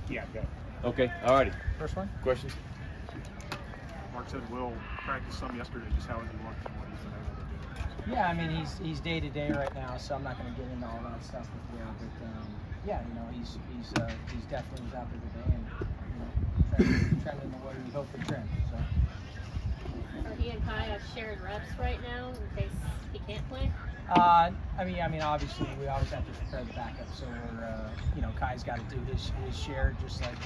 Yeah, go. Okay, alrighty. First one? Questions? Mark said Will practiced some yesterday. Just how has he looked and what he's been able to do? Yeah, I mean he's day to day right now, so I'm not going to get into all that stuff with Will. But yeah, you know he's definitely was out there today and trending the way we hope to trend. So. Are he and Kai have shared reps right now in case he can't play? I mean, obviously we always have to prepare the backup. So we're, Kai's got to do his share, just like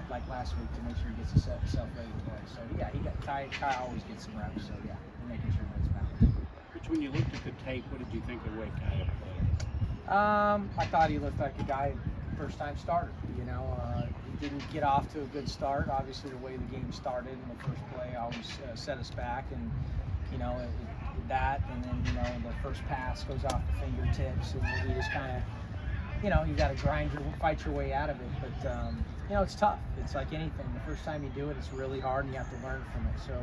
like last week, to make sure he gets himself ready to play. So yeah, Kai always gets some reps. So yeah, we're making sure that's balanced. Rich, when you looked at the tape, what did you think of the way Kai played? I thought he looked like a guy first time starter. He didn't get off to a good start. Obviously, the way the game started in the first play always set us back, and that, and then the first pass goes off the fingertips, and we just kind of, you got to fight your way out of it. But it's tough. It's like anything. The first time you do it, it's really hard, and you have to learn from it. So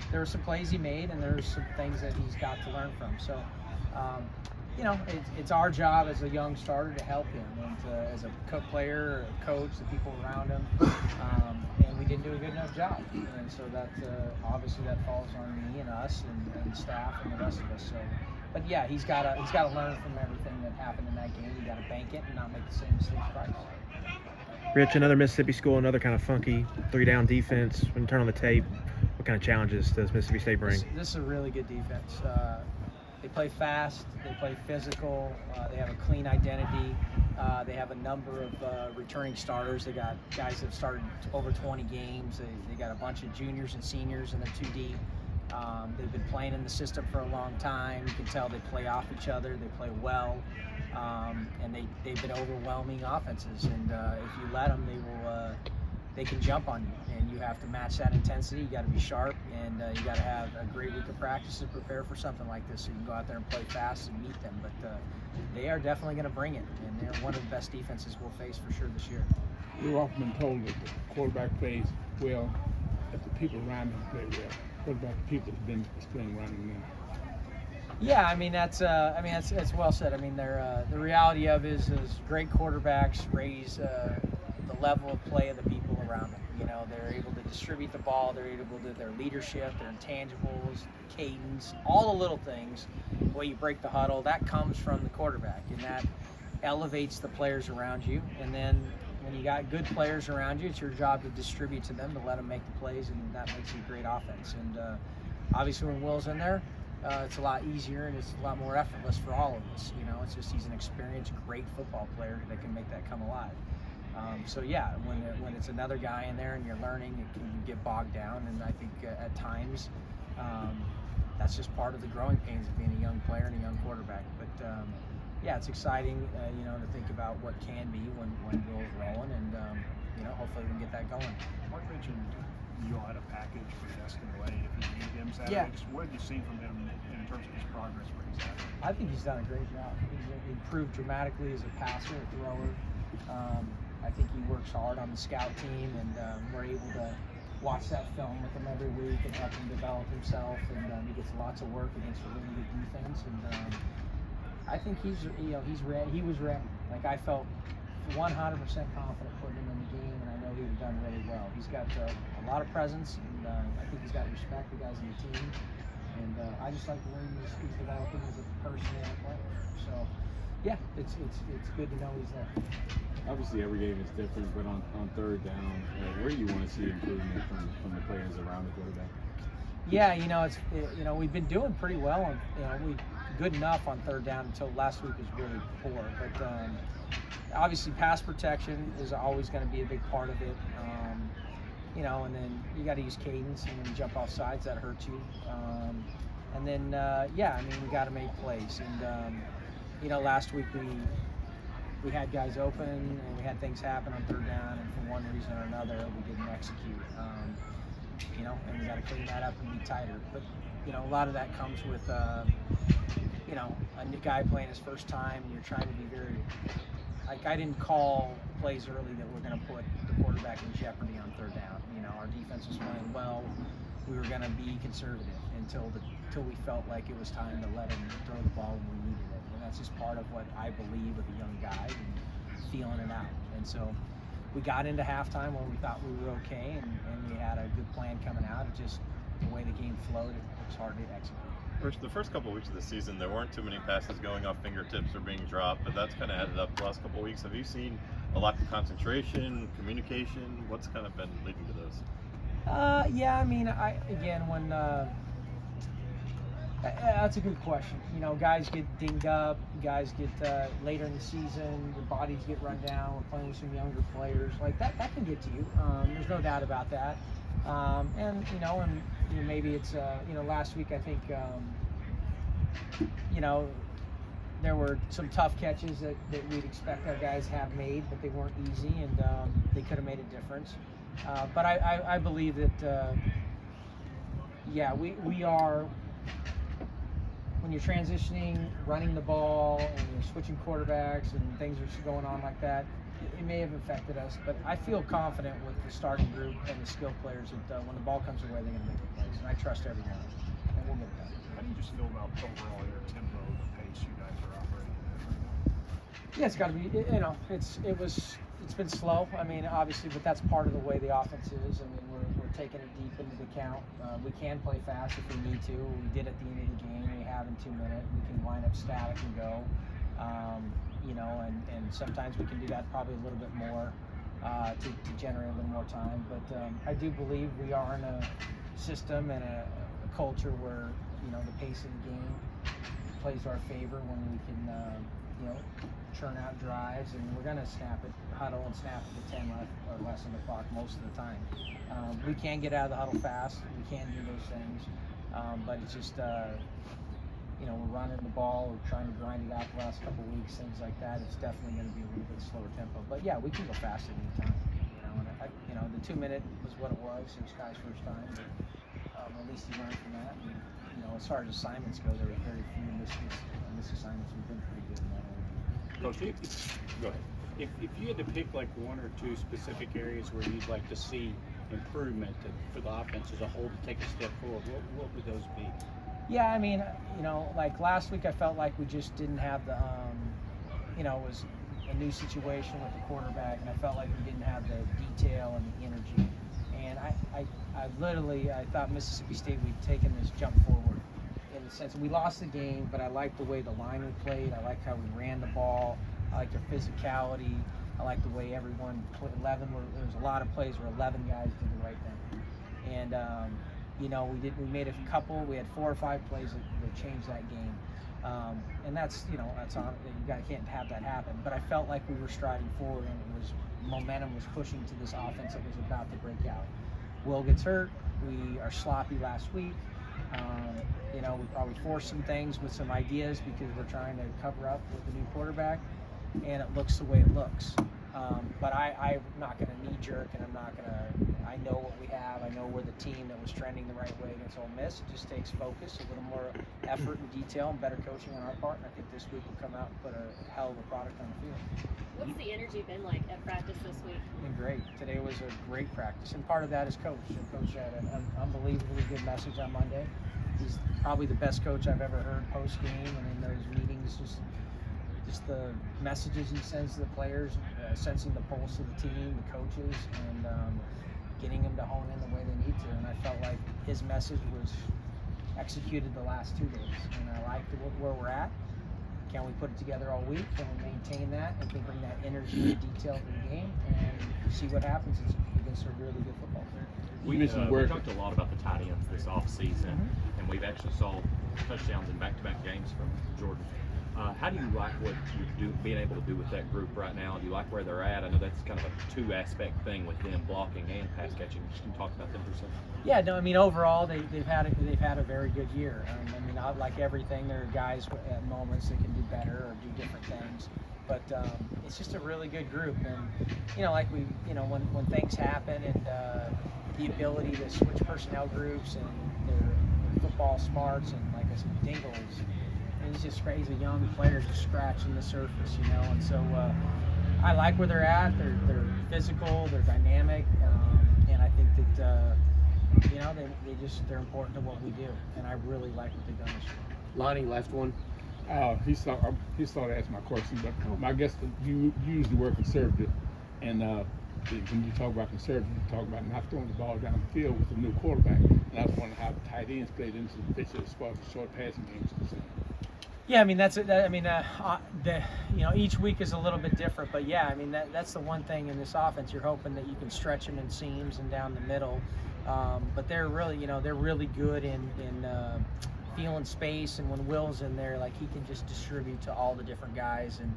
there were some plays he made, and there's some things that he's got to learn from. So. It's our job as a young starter to help him, and as a player, a coach, the people around him, and we didn't do a good enough job. And so that obviously that falls on me and us and staff and the rest of us. So, but yeah, he's got to learn from everything that happened in that game. He got to bank it and not make the same mistakes twice. Rich, another Mississippi school, another kind of funky 3-down defense. When you turn on the tape, what kind of challenges does Mississippi State bring? This is a really good defense. They play fast, they play physical, they have a clean identity, they have a number of returning starters. They got guys that have started over 20 games, they got a bunch of juniors and seniors, and they're too deep. They've been playing in the system for a long time. You can tell they play off each other, they play well, and they've been overwhelming offenses, and if you let them, they can jump on you, and you have to match that intensity. You got to be sharp, and you got to have a great week of practice to prepare for something like this, so you can go out there and play fast and meet them. But they are definitely going to bring it, and they're one of the best defenses we'll face for sure this year. We've often been told that the quarterback plays well, that the people around him play well. What about the people that have been displaying running now? Yeah, that's well said. I mean, the reality of it is great quarterbacks raise the level of play of the people around them. They're able to distribute the ball, they're able to their leadership, their intangibles, cadence, all the little things, the way you break the huddle, that comes from the quarterback, and that elevates the players around you. And then when you got good players around you, it's your job to distribute to them, to let them make the plays, and that makes you a great offense. And obviously when Will's in there, it's a lot easier and it's a lot more effortless for all of us. It's just he's an experienced, great football player that can make that come alive. So yeah, when it's another guy in there and you're learning, it can get bogged down, and I think at times that's just part of the growing pains of being a young player and a young quarterback. But yeah, it's exciting, to think about what can be when Will's rolling, and hopefully we can get that going. Mark mentioned you all had a package for Destin Way if you need him Saturday. Yeah. Just what have you seen from him in terms of his progress where he's at? I think he's done a great job. He's improved dramatically as a passer, a thrower. I think he works hard on the scout team, and we're able to watch that film with him every week and help him develop himself. And he gets lots of work against a really good defense. And I think he's ready. He was ready. Like, I felt 100% confident putting him in the game, and I know he would have done really well. He's got a lot of presence, and I think he's got respect for guys in the team. And I just like the way he's developing as a person and a player. So, yeah, it's good to know he's there. Obviously, every game is different, but on third down, where do you want to see improvement from the players around the quarterback? Yeah, we've been doing pretty well, and we good enough on third down until last week was really poor. But obviously, pass protection is always going to be a big part of it. And then you got to use cadence, and when you jump off sides, that hurts you. And then we got to make plays. And last week we had guys open, and we had things happen on third down, and for one reason or another, we didn't execute. And we got to clean that up and be tighter. But a lot of that comes with a new guy playing his first time, and you're trying to be very. Like, I didn't call plays early that we're going to put the quarterback in jeopardy on third down. Our defense was playing well. We were going to be conservative until we felt like it was time to let him throw the ball when we needed it. And that's just part of what I believe with a young guy and feeling it out. And so, we got into halftime where we thought we were okay, and we had a good plan coming out. It just, the way the game flowed, it was hard to execute. Rich, the first couple of weeks of the season, there weren't too many passes going off fingertips or being dropped, but that's kind of added up the last couple of weeks. Have you seen a lack of concentration, communication? What's kind of been leading to those? Yeah, I mean, that's a good question. You know, guys get dinged up, guys get later in the season, the bodies get run down. We're playing with some younger players, like that can get to you. There's no doubt about that. And maybe it's last week I think there were some tough catches that we'd expect our guys have made, but they weren't easy, and they could have made a difference. But I believe that we are, when you're transitioning, running the ball, and you're switching quarterbacks and things are going on like that, it may have affected us, but I feel confident with the starting group and the skill players that when the ball comes their way, they're going to make the plays, and I trust everyone, and we'll get it done. How do you just feel about overall your tempo, the pace you guys are operating at? Yeah, it's got to be. It's been slow. I mean, obviously, but that's part of the way the offense is. I mean, we're taking it deep into the count. We can play fast if we need to. We did at the end of the game. We have in 2 minutes. We can line up static and go. And sometimes we can do that probably a little bit more to generate a little more time. But I do believe we are in a system and a culture where the pace of the game plays to our favor when we can churn out drives, and we're going to huddle and snap at the 10 left or less on the clock most of the time. We can get out of the huddle fast. We can do those things, but it's just we're running the ball, we're trying to grind it out the last couple of weeks, things like that. It's definitely going to be a little bit slower tempo, but yeah, we can go faster than the time. The 2 minute was what it was. It was Kai's first time, but at least he learned from that. And, as far as assignments go, there were very few missed assignments. We've been pretty good in that area. Coach, go ahead. If you had to pick like one or two specific areas where you'd like to see improvement for the offense as a whole to take a step forward, what would those be? Yeah, I mean, like last week I felt like we just didn't have the, it was a new situation with the quarterback, and I felt like we didn't have the detail and the energy. And I thought Mississippi State, we'd taken this jump forward in the sense that we lost the game, but I liked the way the line we played. I liked how we ran the ball. I liked their physicality. I liked the way everyone put 11. There was a lot of plays where 11 guys did the right thing. And, we made a couple. We had 4 or 5 plays that changed that game. And that's on. Can't have that happen. But I felt like we were striding forward, and momentum was pushing to this offense that was about to break out. Will gets hurt. We are sloppy last week. We probably forced some things with some ideas because we're trying to cover up with the new quarterback, and it looks the way it looks. But I'm not going to knee jerk, and I know what we have. I know we're the team that was trending the right way against Ole Miss. It just takes focus, a little more effort and detail, and better coaching on our part. And I think this week we'll come out and put a hell of a product on the field. What's the energy been like at practice this week? It's been great. Today was a great practice, and part of that is Coach. And Coach had an unbelievably good message on Monday. He's probably the best coach I've ever heard post game, and in those meetings, just the messages he sends to the players, sensing the pulse of the team, the coaches, and getting them to hone in the way they need to. And I felt like his message was executed the last 2 days, and I liked where we're at. Can we put it together all week? Can we maintain that and can bring that energy and detail to the game and see what happens against a really good football team? We talked a lot about the tight ends this offseason, and we've actually saw touchdowns in back-to-back games from Jordan. How do you like what you're being able to do with that group right now? Do you like where they're at? I know that's kind of a 2-aspect thing with them, blocking and pass catching. Can you talk about them for a second? Yeah, no, I mean overall they've had a very good year. I mean, like everything, there are guys at moments that can do better or do different things, but it's just a really good group. And like when things happen, and the ability to switch personnel groups, and their football smarts, and like I said, Dingle is. He's just crazy. He's a young player just scratching the surface, and so I like where they're at. They're physical, they're dynamic, and I think that they're important to what we do, and I really like what they've done this year. Lonnie, last one. He started asking my question, but I guess you used the word conservative, and when you talk about conservative, you talk about not throwing the ball down the field with a new quarterback. And I was wondering how the tight ends played into the picture as far as the short passing games are concerned. Yeah, I mean each week is a little bit different, but yeah, I mean that's the one thing in this offense. You're hoping that you can stretch them in seams and down the middle, but they're really good in feeling space, and when Will's in there, like he can just distribute to all the different guys, and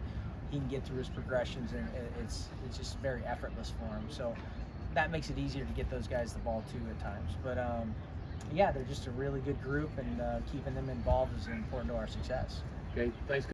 he can get through his progressions, and it's just very effortless for him. So that makes it easier to get those guys the ball too at times, but. Yeah, they're just a really good group, and keeping them involved is important to our success. Okay, thanks.